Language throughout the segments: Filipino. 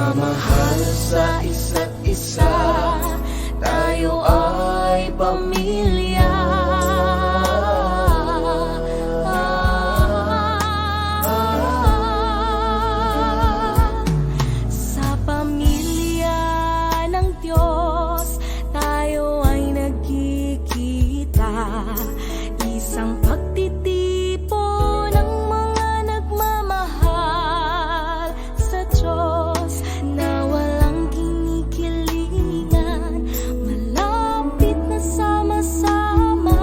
Nagmamahal sa isa't isa, tayo ay pamilya. Sa pamilya ng Diyos, tayo ay nagkikita. Isang pagtitipo ng mga nagmamahal sa Diyos, na walang kinikilingan, malapit na sama-sama.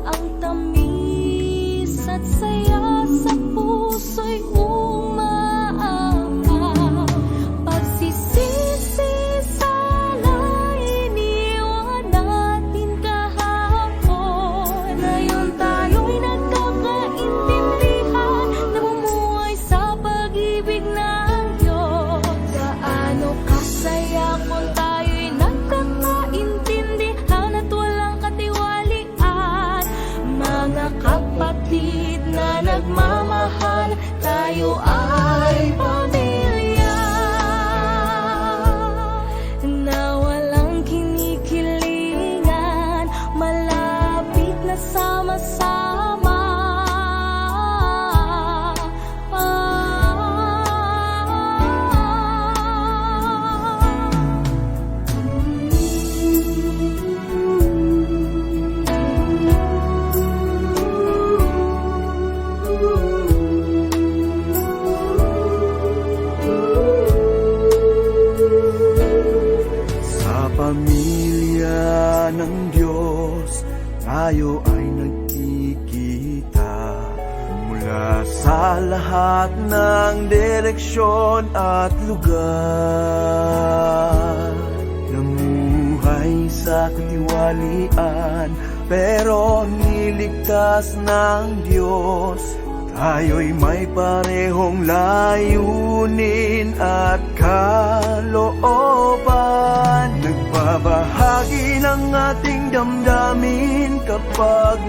Ang tamis at saya sa puso'y umaangkaw. Pagsisisi sana iniwan natin kahapon. Ngayon tayo'y nagkakaintindihan, namumuhay sa pag-ibig ng Diyos. Gaano kasaya kung tayo'y nagkakaintindihan at walang katiwalian. Mga kapatid na nagmamahal, tayo ay pamilya. Na walang kinikilingan, malapit na sama-sama. Sa pamilya ng Diyos, tayo ay nagkikita. Mula sa lahat ng direksyon at lugar, namuhay sa katiwalian, pero niligtas ng Diyos. Tayo'y may parehong layunin at kalooban. Nagbabahagi ng ating damdamin kapag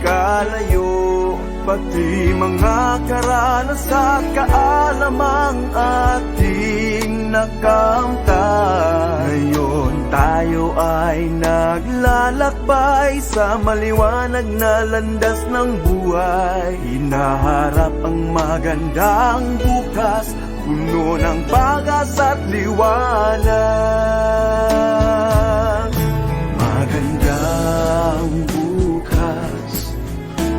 magkalayo, pati mga karanasan, kaalamang ating nakamtan. Ngayon tayo ay naglalakbay sa maliwanag na landas ng buhay. Hinaharap ang magandang bukas, puno ng pag-asa at liwanag. Magandang bukas,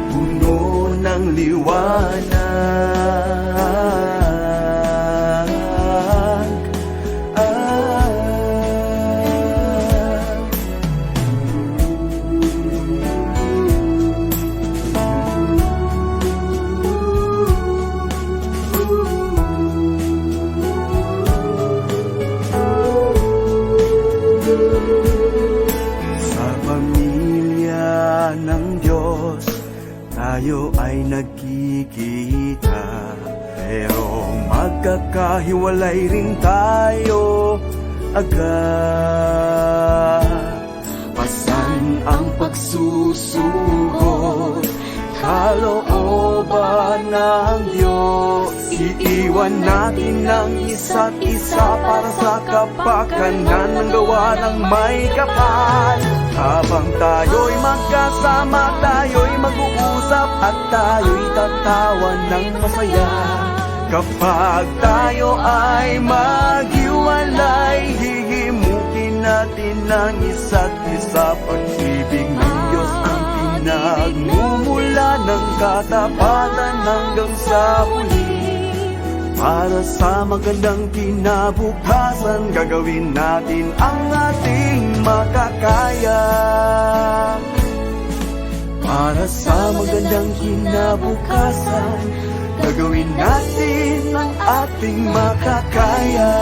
puno ng liwanag. Sa pamilya ng Diyos, tayo ay nagkikita, pero magkakahiwalay rin tayo agad. Pasan ang pagsusugod, kalooban ng Diyos. Iiwan natin ang isa't isa para sa kapakanan ng gawa ng may kapal. Habang tayo'y magkasama, tayo'y mag-uusap at tayo'y tatawa ng masaya. Kapag tayo ay maghiwalay, hihimukin natin ang isa't isa. Pag-ibig ng Diyos ang pinagmumula ng katapatan hanggang sa huli. Para sa magandang kinabukasan, gagawin natin ang ating makakaya. Para sa magandang kinabukasan, gagawin natin ang ating makakaya.